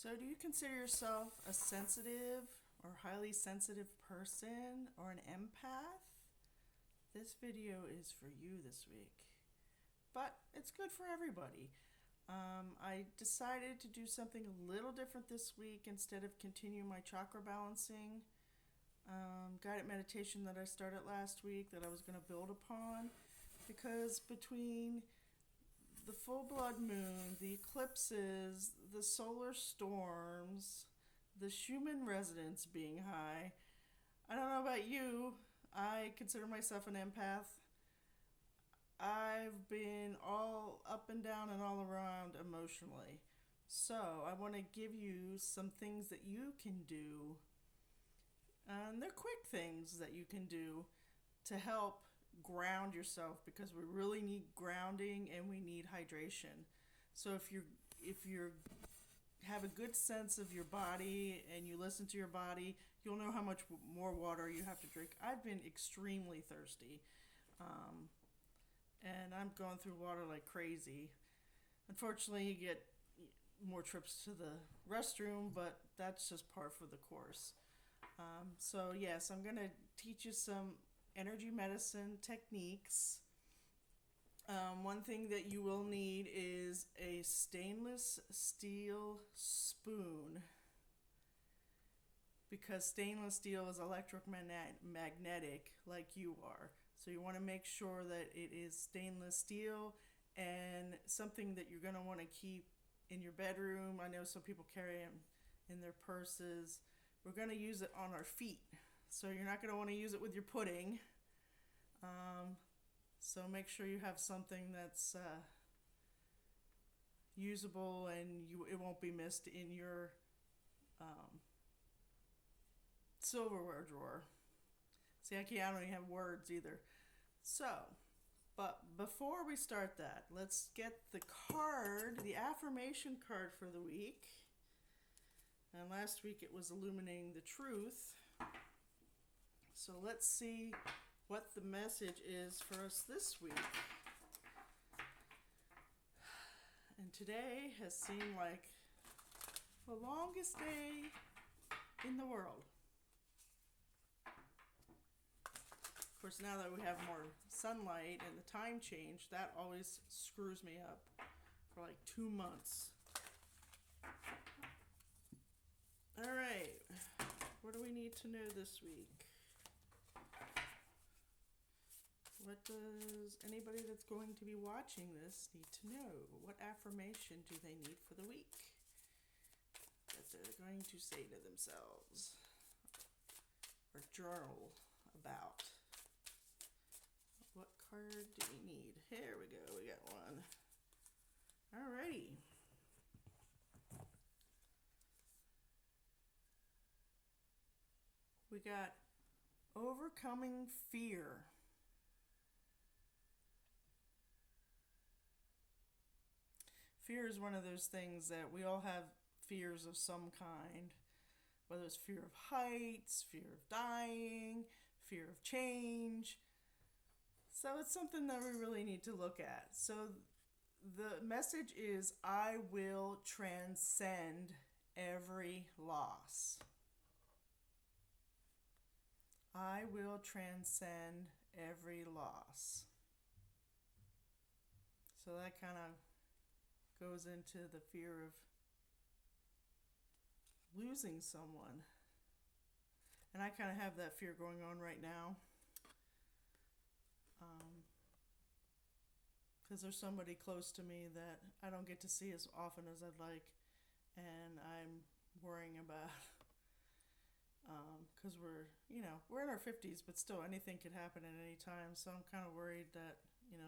So, do you consider yourself a sensitive or highly sensitive person or an empath? This video is for you this week, but it's good for everybody. I decided to do something a little different this week instead of continue my chakra balancing guided meditation that I started last week that I was going to build upon because between the full blood moon, the eclipses, the solar storms, the Schumann resonance being high. I don't know about you. I consider myself an empath. I've been all up and down and all around emotionally. So I want to give you some things that you can do. And they're quick things that you can do to help ground yourself because we really need grounding and we need hydration. So if you have a good sense of your body and you listen to your body, you'll know how much more water you have to drink. I've been extremely thirsty, and I'm going through water like crazy. Unfortunately, you get more trips to the restroom, but that's just par for the course. So yes, I'm going to teach you some energy medicine techniques. One thing that you will need is a stainless steel spoon because stainless steel is electromagnetic like you are. So you want to make sure that it is stainless steel and something that you're going to want to keep in your bedroom. I know some people carry them in their purses. We're going to use it on our feet. So you're not going to want to use it with your pudding. So make sure you have something that's usable and it won't be missed in your silverware drawer. See, I don't even have words either. So, but before we start that, let's get the affirmation card for the week. And last week it was illuminating the truth. So let's see what the message is for us this week. And today has seemed like the longest day in the world. Of course, now that we have more sunlight and the time change, that always screws me up for like 2 months. All right, what do we need to know this week? What does anybody that's going to be watching this need to know? What affirmation do they need for the week that they're going to say to themselves or journal about? What card do we need? Here we go, we got one. Alrighty. We got overcoming fear. Fear is one of those things that we all have fears of some kind, whether it's fear of heights, fear of dying, fear of change. So it's something that we really need to look at. So the message is, I will transcend every loss. I will transcend every loss. So that kind of goes into the fear of losing someone. And I kind of have that fear going on right now. Because there's somebody close to me that I don't get to see as often as I'd like. And I'm worrying about, because we're in our 50s, but still anything could happen at any time. So I'm kind of worried that,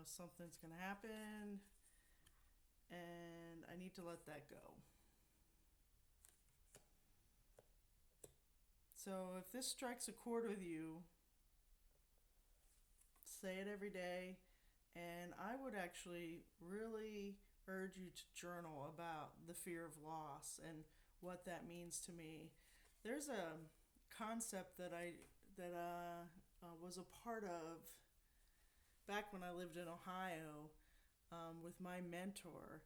something's going to happen. And I need to let that go. So if this strikes a chord with you, say it every day. And I would actually really urge you to journal about the fear of loss and what that means to me. There's a concept that I was a part of back when I lived in Ohio with my mentor.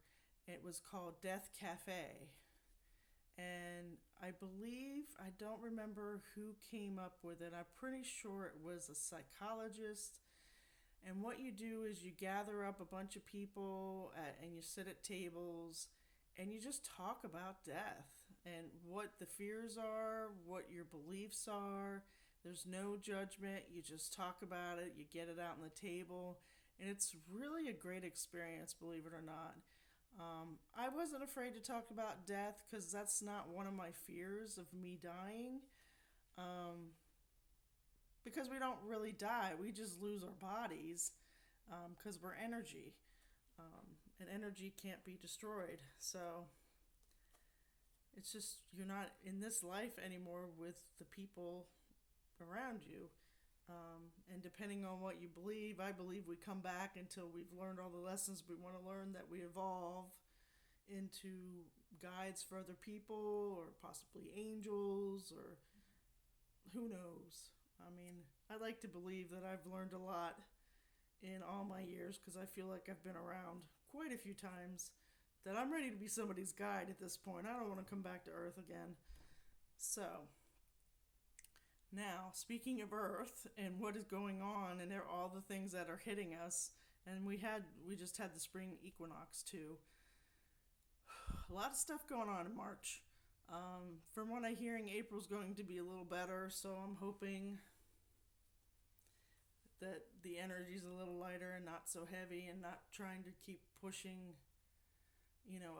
It was called Death Cafe. And I believe, I don't remember who came up with it. I'm pretty sure it was a psychologist. And what you do is you gather up a bunch of people and you sit at tables and you just talk about death and what the fears are, what your beliefs are. There's no judgment. You just talk about it, you get it out on the table, and it's really a great experience, believe it or not. I wasn't afraid to talk about death because that's not one of my fears of me dying. Um, because we don't really die, we just lose our bodies because we're energy. And energy can't be destroyed. So it's just, you're not in this life anymore with the people around you. And depending on what you believe, I believe we come back until we've learned all the lessons we want to learn, that we evolve into guides for other people or possibly angels or who knows. I mean, I like to believe that I've learned a lot in all my years because I feel like I've been around quite a few times, that I'm ready to be somebody's guide at this point. I don't want to come back to Earth again. So, now, speaking of Earth and what is going on and all the things that are hitting us, and we just had the spring equinox too. A lot of stuff going on in March. From what I'm hearing, April's going to be a little better, so I'm hoping that the energy's a little lighter and not so heavy, and not trying to keep pushing,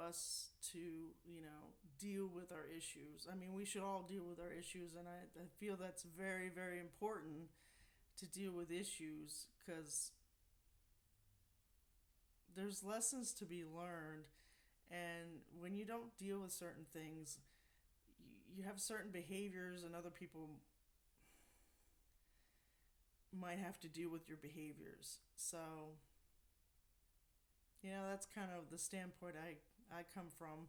us to, deal with our issues. I mean, we should all deal with our issues, and I feel that's very, very important to deal with issues, because there's lessons to be learned, and when you don't deal with certain things, you have certain behaviors, and other people might have to deal with your behaviors. So, that's kind of the standpoint I come from.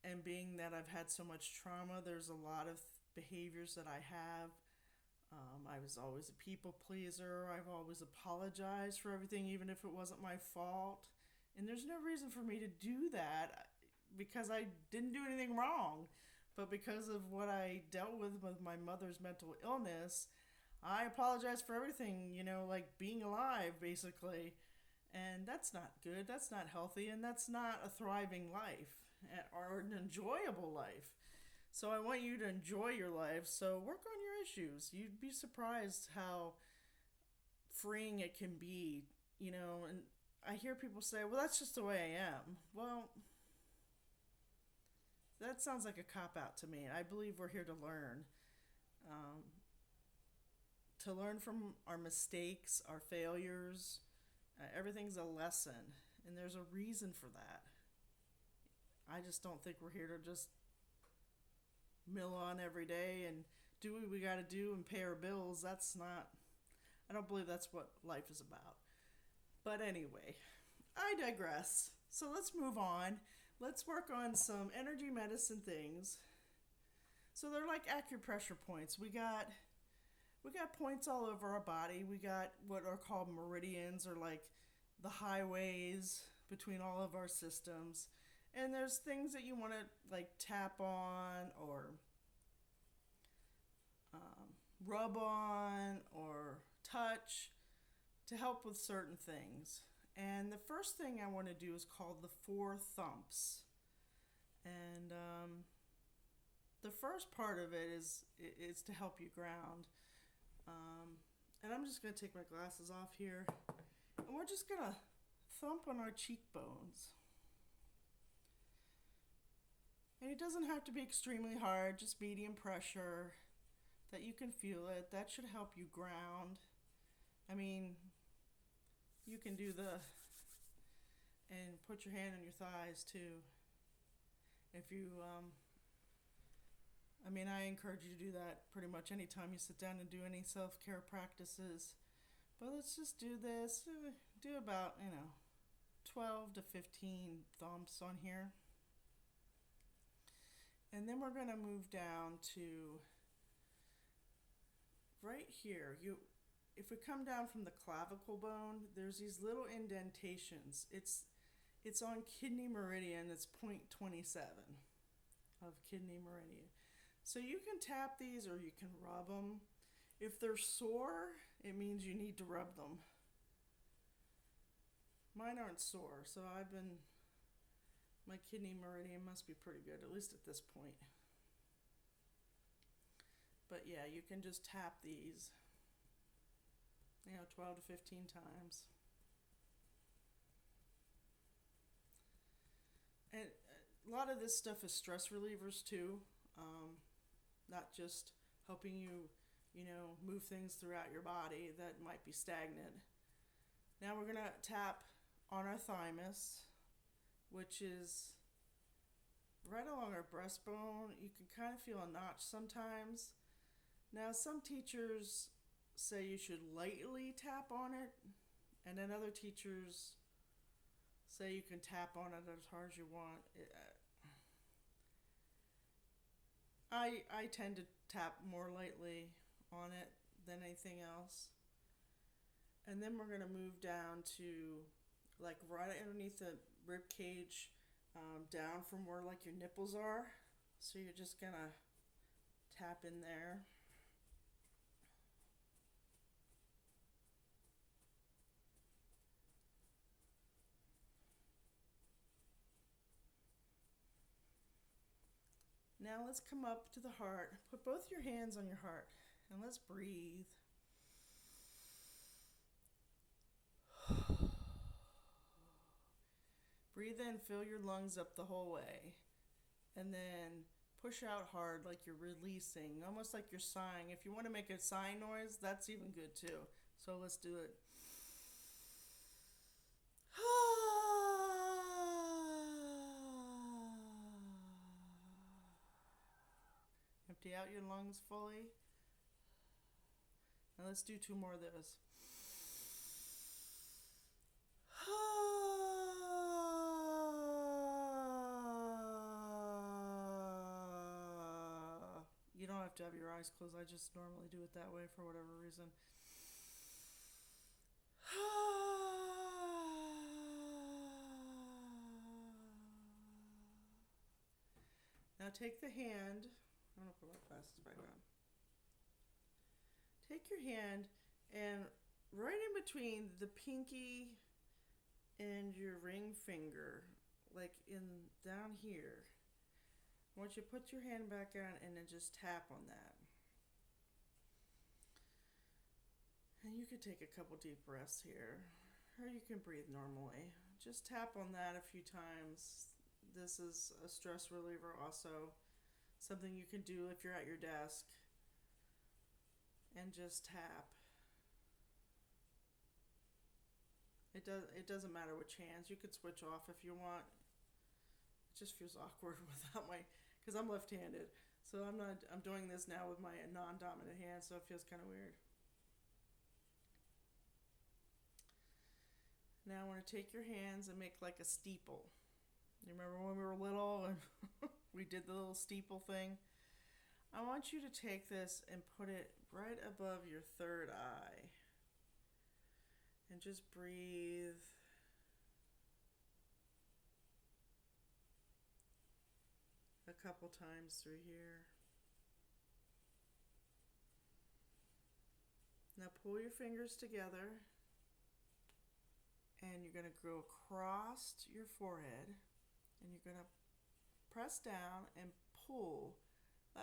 And being that I've had so much trauma, there's a lot of behaviors that I have. I was always a people pleaser. I've always apologized for everything, even if it wasn't my fault. And there's no reason for me to do that because I didn't do anything wrong. But because of what I dealt with my mother's mental illness, I apologize for everything, like being alive, basically. And that's not good. That's not healthy. And that's not a thriving life or an enjoyable life. So I want you to enjoy your life. So work on your issues. You'd be surprised how freeing it can be, and I hear people say, well, that's just the way I am. Well, that sounds like a cop-out to me. I believe we're here to learn. To learn from our mistakes, our failures. Everything's a lesson, and there's a reason for that. I just don't think we're here to just mill on every day and do what we got to do and pay our bills. I don't believe that's what life is about. But anyway, I digress. So let's move on. Let's work on some energy medicine things. So they're like acupressure points. We got points all over our body. We got what are called meridians, or like the highways between all of our systems. And there's things that you want to like tap on or rub on or touch to help with certain things. And the first thing I want to do is called the 4 thumps. And the first part of it is to help you ground. And I'm just going to take my glasses off here. And we're just going to thump on our cheekbones. And it doesn't have to be extremely hard, just medium pressure that you can feel it. That should help you ground. I mean, you can do and put your hand on your thighs too. If you, I encourage you to do that pretty much anytime you sit down and do any self-care practices. But let's just do this. Do about, 12 to 15 thumps on here. And then we're going to move down to right here. If we come down from the clavicle bone, there's these little indentations. It's on kidney meridian. It's point 27. of kidney meridian. So you can tap these or you can rub them. If they're sore, it means you need to rub them. Mine aren't sore, so my kidney meridian must be pretty good, at least at this point. But yeah, you can just tap these, 12 to 15 times. And a lot of this stuff is stress relievers too, not just helping you, move things throughout your body that might be stagnant. Now we're going to tap on our thymus, which is right along our breastbone. You can kind of feel a notch sometimes. Now some teachers say you should lightly tap on it, and then other teachers say you can tap on it as hard as you want. I tend to tap more lightly on it than anything else. And then we're going to move down to like right underneath the rib cage, down from where like your nipples are. So you're just going to tap in there. Now let's come up to the heart. Put both your hands on your heart and let's breathe. Breathe in, fill your lungs up the whole way. And then push out hard like you're releasing, almost like you're sighing. If you want to make a sighing noise, that's even good too. So let's do it. Empty out your lungs fully. Now let's do 2 more of those. You don't have to have your eyes closed. I just normally do it that way for whatever reason. Now take the hand. I'm going to put my glasses back on. Take your hand and right in between the pinky and your ring finger, like down here, I want you to put your hand back on and then just tap on that. And you could take a couple deep breaths here, or you can breathe normally. Just tap on that a few times. This is a stress reliever also. Something you can do if you're at your desk. And just tap. It doesn't matter which hands. You could switch off if you want. It just feels awkward without because I'm left-handed. So I'm doing this now with my non-dominant hand, so it feels kind of weird. Now I want to take your hands and make like a steeple. You remember when we were little and we did the little steeple thing? I want you to take this and put it right above your third eye. And just breathe. A couple times through here. Now pull your fingers together. And you're going to go across your forehead. And you're going to press down and pull.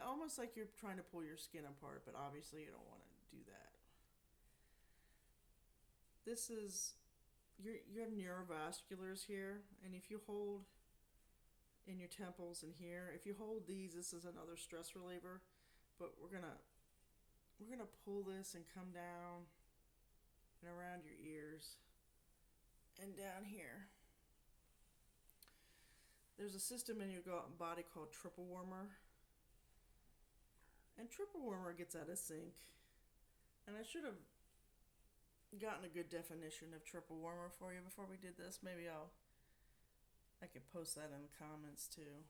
Almost like you're trying to pull your skin apart, but obviously you don't want to do that. This is, you have neurovasculars here, and if you hold in your temples and here, if you hold these, this is another stress reliever, but we're gonna pull this and come down and around your ears and down here. There's a system in your body called triple warmer. And triple warmer gets out of sync. And I should have gotten a good definition of triple warmer for you before we did this. Maybe I could post that in the comments too.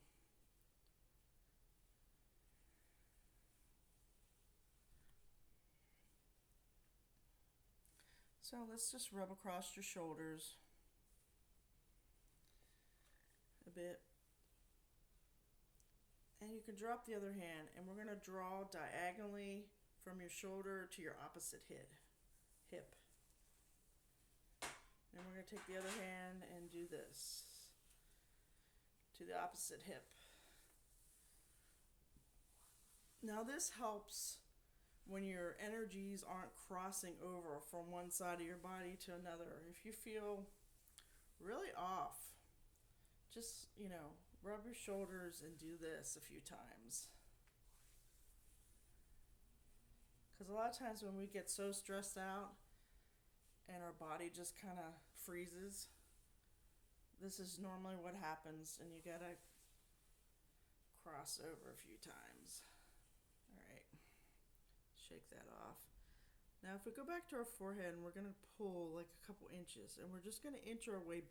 So let's just rub across your shoulders a bit. And you can drop the other hand, and we're going to draw diagonally from your shoulder to your opposite hip. And we're going to take the other hand and do this to the opposite hip. Now this helps when your energies aren't crossing over from one side of your body to another. If you feel really off, just, rub your shoulders and do this a few times. Because a lot of times when we get so stressed out and our body just kind of freezes, this is normally what happens, and you gotta cross over a few times. All right, shake that off. Now if we go back to our forehead, and we're gonna pull like a couple inches, and we're just gonna inch our way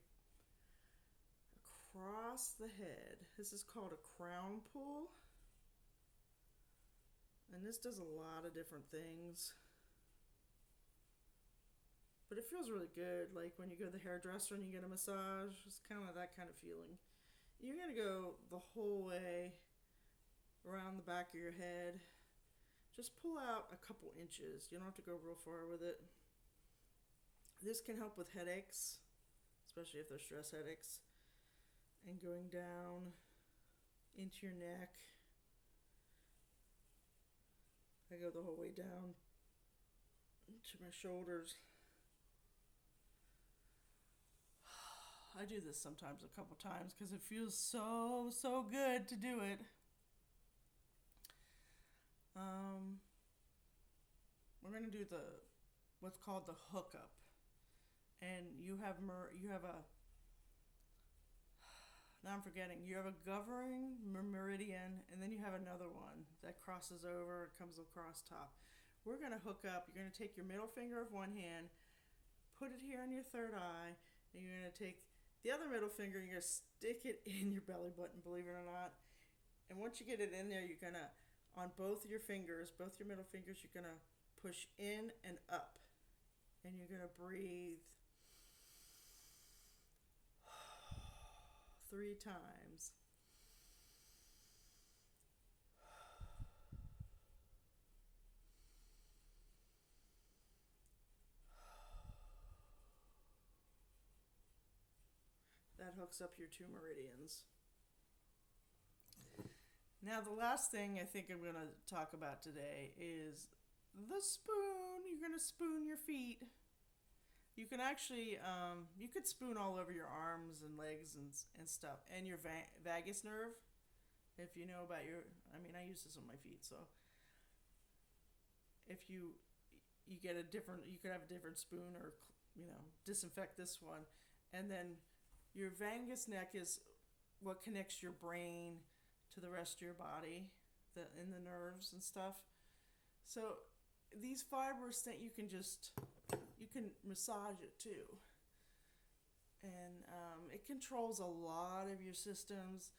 across the head. This is called a crown pull, and this does a lot of different things. But it feels really good, like when you go to the hairdresser and you get a massage. It's kind of that kind of feeling. You're going to go the whole way around the back of your head. Just pull out a couple inches. You don't have to go real far with it. This can help with headaches, especially if they're stress headaches. And going down into your neck. I go the whole way down to my shoulders. I do this sometimes a couple times because it feels so good to do it. We're going to do what's called the hookup. And you have now I'm forgetting. You have a governing meridian, and then you have another one that crosses over, comes across top. We're going to hook up. You're going to take your middle finger of one hand, put it here on your third eye, and you're going to take the other middle finger, you're going to stick it in your belly button, believe it or not. And once you get it in there, you're going to, on both your fingers, both your middle fingers, you're going to push in and up. And you're going to breathe 3 times. That hooks up your 2 meridians. Now the last thing I think I'm going to talk about today is the spoon. You're going to spoon your feet. You can actually, you could spoon all over your arms and legs and stuff. And your vagus nerve, if you know about I use this on my feet, so if you get you could have a different spoon or, disinfect this one. And then your vagus neck is what connects your brain to the rest of your body, in the nerves and stuff. So these fibers that you can massage it too. And it controls a lot of your systems.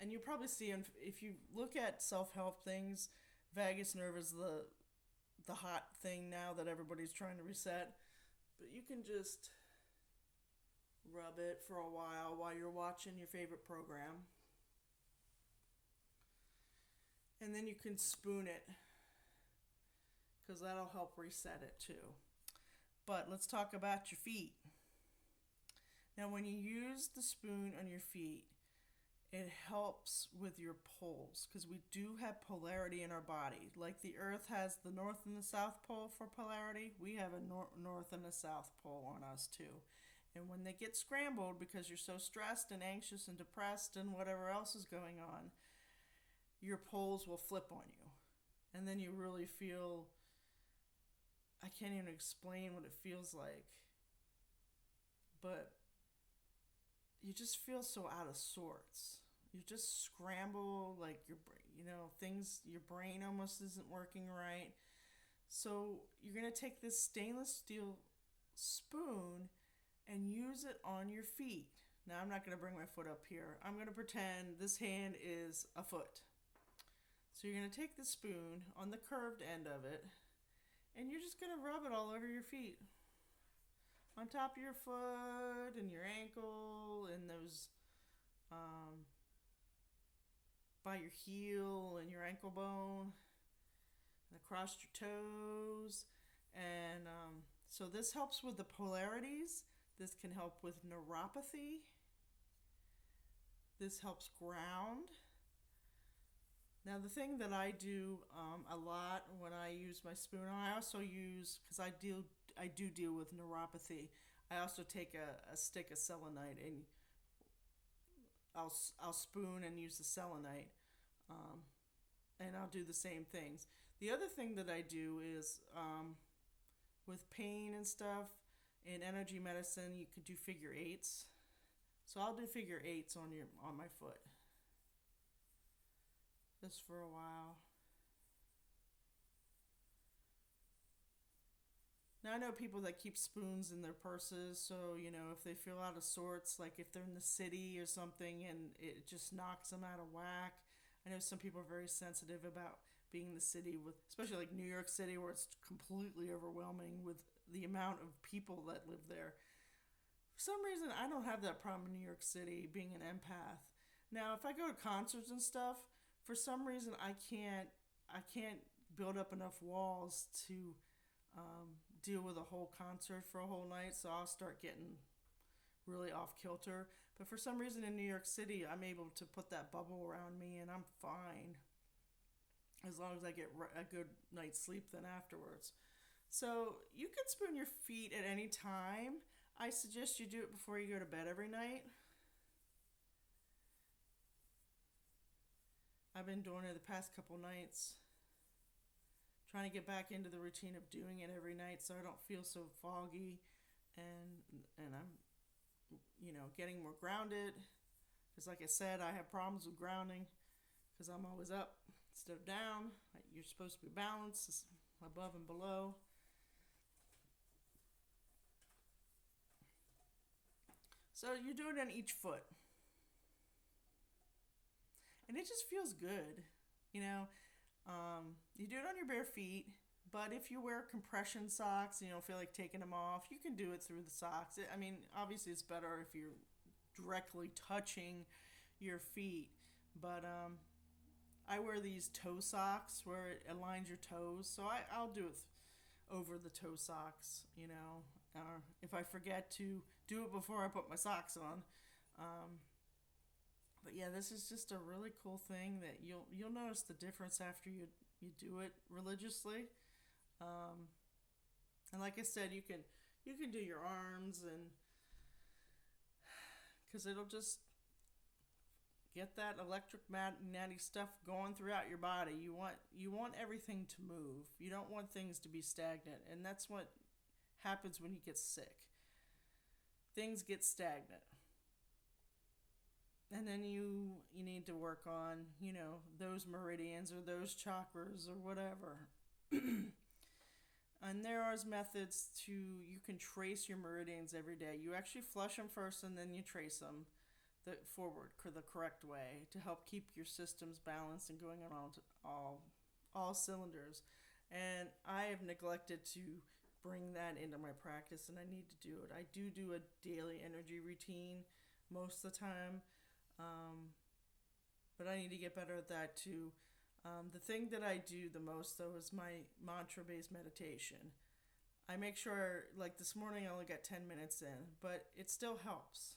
And you probably see, if you look at self-help things, vagus nerve is the hot thing now that everybody's trying to reset. But you can just rub it for a while you're watching your favorite program. And then you can spoon it, because that'll help reset it too. But let's talk about your feet. Now when you use the spoon on your feet, it helps with your poles, because we do have polarity in our body. Like the earth has the north and the south pole for polarity, we have a north and a south pole on us too. And when they get scrambled because you're so stressed and anxious and depressed and whatever else is going on, your poles will flip on you. And then you really feel, I can't even explain what it feels like, but you just feel so out of sorts. You just scramble, like your brain almost isn't working right. So you're going to take this stainless steel spoon and use it on your feet. Now I'm not going to bring my foot up here. I'm going to pretend this hand is a foot. So you're going to take the spoon on the curved end of it, and you're just going to rub it all over your feet. On top of your foot and your ankle and those by your heel and your ankle bone and across your toes. And so this helps with the polarities. This can help with neuropathy. This helps ground. Now the thing that I do a lot when I use my spoon, I also use, because I do deal with neuropathy, I also take a stick of selenite, and I'll spoon and use the selenite, and I'll do the same things. The other thing that I do is with pain and stuff, in energy medicine, you could do figure eights. So I'll do figure eights on my foot, just for a while. Now I know people that keep spoons in their purses, so if they feel out of sorts, like if they're in the city or something and it just knocks them out of whack. I know some people are very sensitive about being in the city, with especially like New York City, where it's completely overwhelming with the amount of people that live there. For some reason, I don't have that problem in New York City, being an empath. Now, if I go to concerts and stuff, for some reason I can't build up enough walls to deal with a whole concert for a whole night, so I'll start getting really off kilter. But for some reason in New York City, I'm able to put that bubble around me and I'm fine, as long as I get a good night's sleep then afterwards. So you can spoon your feet at any time. I suggest you do it before you go to bed every night. I've been doing it the past couple nights, trying to get back into the routine of doing it every night so I don't feel so foggy, and I'm getting more grounded, because like I said, I have problems with grounding because I'm always up instead of down. You're supposed to be balanced, above and below. So you do it on each foot, and it just feels good. You do it on your bare feet, but if you wear compression socks and you don't feel like taking them off, you can do it through the socks. Obviously it's better if you're directly touching your feet, but I wear these toe socks where it aligns your toes, so I'll do it over the toe socks, if I forget to do it before I put my socks on. But yeah, this is just a really cool thing that you'll notice the difference after you do it religiously. And like I said, you can do your arms, and because it'll just get that electromagnetic stuff going throughout your body. You want everything to move. You don't want things to be stagnant, and that's what happens when you get sick. Things get stagnant. And then you need to work on, those meridians or those chakras or whatever. And there are methods you can trace your meridians every day. You actually flush them first and then you trace them forward the correct way to help keep your systems balanced and going on all cylinders. And I have neglected to bring that into my practice, and I need to do it. I do a daily energy routine most of the time. But I need to get better at that too. The thing that I do the most, though, is my mantra-based meditation. I make sure, like this morning, I only got 10 minutes in, but it still helps.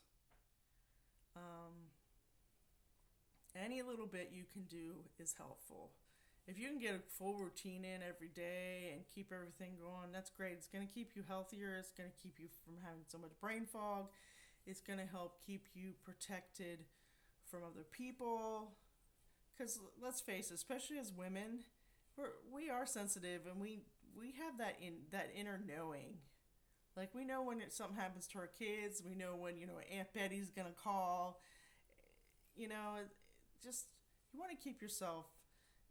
Any little bit you can do is helpful. If you can get a full routine in every day and keep everything going, that's great. It's going to keep you healthier. It's going to keep you from having so much brain fog. It's going to help keep you protected from other people, because let's face it, especially as women, we are sensitive, and we have that inner knowing. Like, we know when something happens to our kids. We know when Aunt Betty's gonna call. Just you want to keep yourself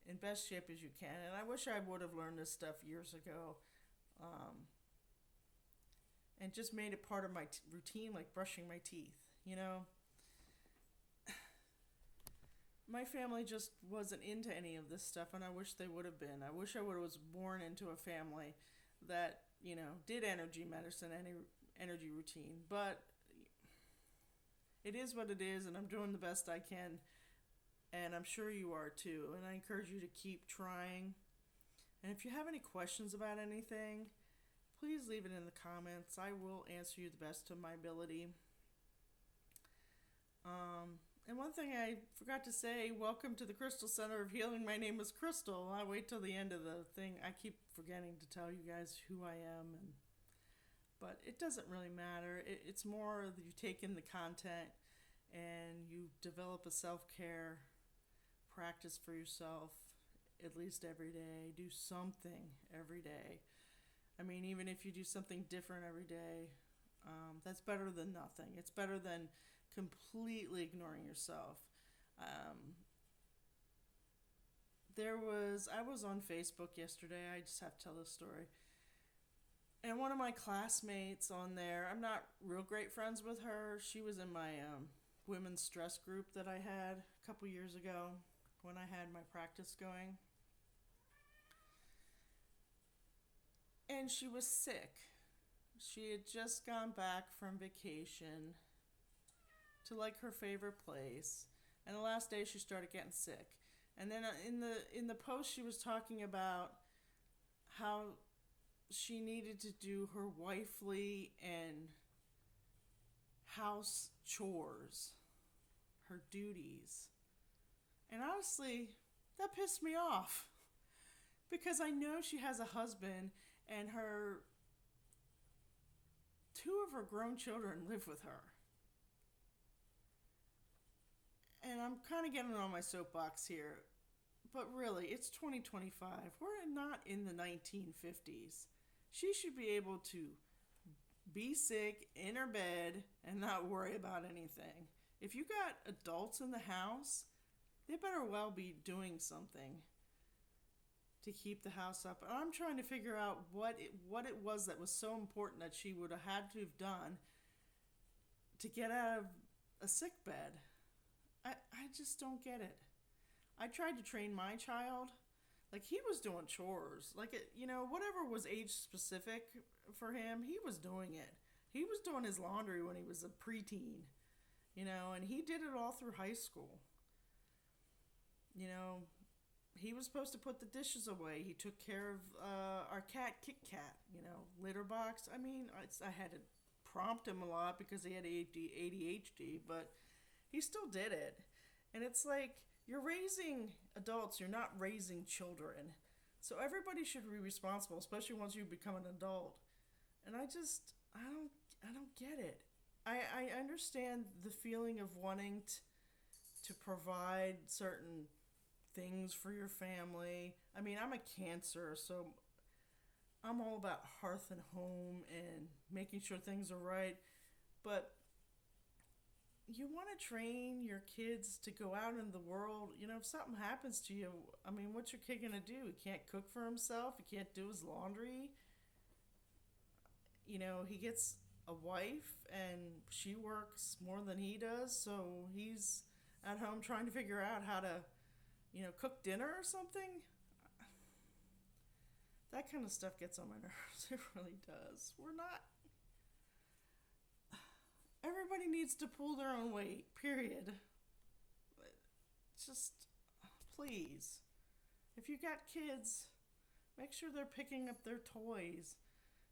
in best shape as you can. And I wish I would have learned this stuff years ago, and just made it part of my routine, like brushing my teeth. My family just wasn't into any of this stuff, and I wish they would have been. I wish I was born into a family that, did energy medicine, energy routine. But it is what it is, and I'm doing the best I can And I'm sure you are too. And I encourage you to keep trying. And if you have any questions about anything, please leave it in the comments. I will answer you the best of my ability. And one thing I forgot to say, welcome to the Crystal Center of Healing. My name is Crystal. I wait till the end of the thing. I keep forgetting to tell you guys who I am, but it doesn't really matter. It's more that you take in the content and you develop a self-care practice for yourself at least every day. Do something every day. I mean, even if you do something different every day, that's better than nothing. It's better than completely ignoring yourself. I was on Facebook yesterday. I just have to tell this story. And one of my classmates on there, I'm not real great friends with her. She was in my women's stress group that I had a couple years ago when I had my practice going. And she was sick. She had just gone back from vacation to like her favorite place, and the last day she started getting sick. And then in the post she was talking about how she needed to do her wifely and house chores, her duties. And honestly, that pissed me off because I know she has a husband and two of her grown children live with her. And I'm kind of getting on my soapbox here, but really, it's 2025. We're not in the 1950s. She should be able to be sick in her bed and not worry about anything. If you got adults in the house, they better well be doing something to keep the house up. And I'm trying to figure out what it was that was so important that she would have had to have done to get out of a sick bed. I just don't get it. I tried to train my child. Like, he was doing chores. Like, whatever was age specific for him, he was doing it. He was doing his laundry when he was a preteen, and he did it all through high school. He was supposed to put the dishes away. He took care of our cat, Kit Kat, litter box. I mean, I had to prompt him a lot because he had ADHD, but he still did it. And it's like, you're raising adults, you're not raising children. So everybody should be responsible, especially once you become an adult. And I don't get it. I understand the feeling of wanting to provide certain things for your family. I mean, I'm a Cancer, so I'm all about hearth and home and making sure things are right. But you want to train your kids to go out in the world. If something happens to you, I mean, what's your kid going to do? He can't cook for himself. He can't do his laundry. He gets a wife and she works more than he does. So he's at home trying to figure out how to, cook dinner or something. That kind of stuff gets on my nerves. It really does. Everybody needs to pull their own weight, period. Just, please. If you got kids, make sure they're picking up their toys.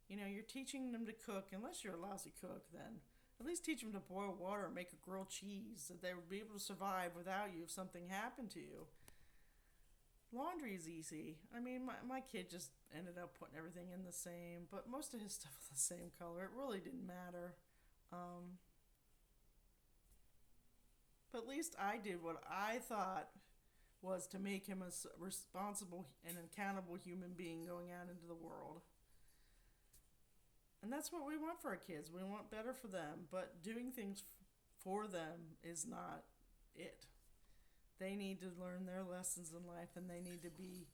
You're teaching them to cook. Unless you're a lousy cook, then at least teach them to boil water and make a grilled cheese so they would be able to survive without you if something happened to you. Laundry is easy. I mean, my kid just ended up putting everything in the same, but most of his stuff was the same color. It really didn't matter. But at least I did what I thought was to make him a responsible and accountable human being going out into the world. And that's what we want for our kids. We want better for them, but doing things for them is not it. They need to learn their lessons in life, and they need to be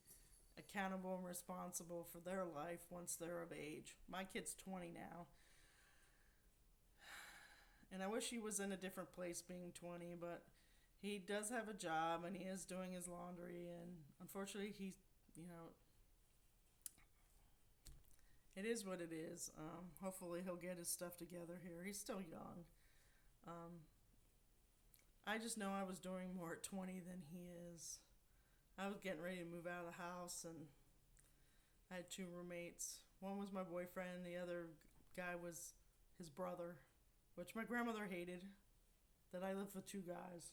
accountable and responsible for their life once they're of age. My kid's 20 now. And I wish he was in a different place being 20, but he does have a job and he is doing his laundry, and unfortunately he's, it is what it is. Hopefully he'll get his stuff together here. He's still young. I just know I was doing more at 20 than he is. I was getting ready to move out of the house, and I had two roommates. One was my boyfriend, the other guy was his brother, which my grandmother hated that I lived with two guys.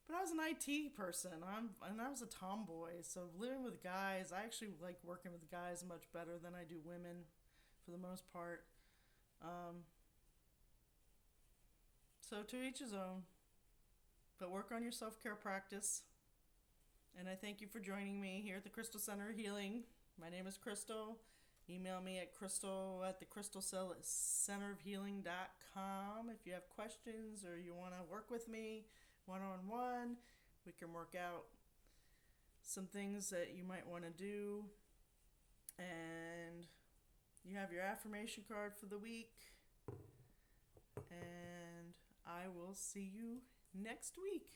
But I was an IT person, and I was a tomboy, so living with guys, I actually like working with guys much better than I do women, for the most part. Um, so to each his own, but work on your self-care practice. And I thank you for joining me here at the Crystal Center of Healing. My name is Crystal. Email me at crystal at the crystalcenterofhealing.com if you have questions or you want to work with me one-on-one. We can work out some things that you might want to do. And you have your affirmation card for the week. And I will see you next week.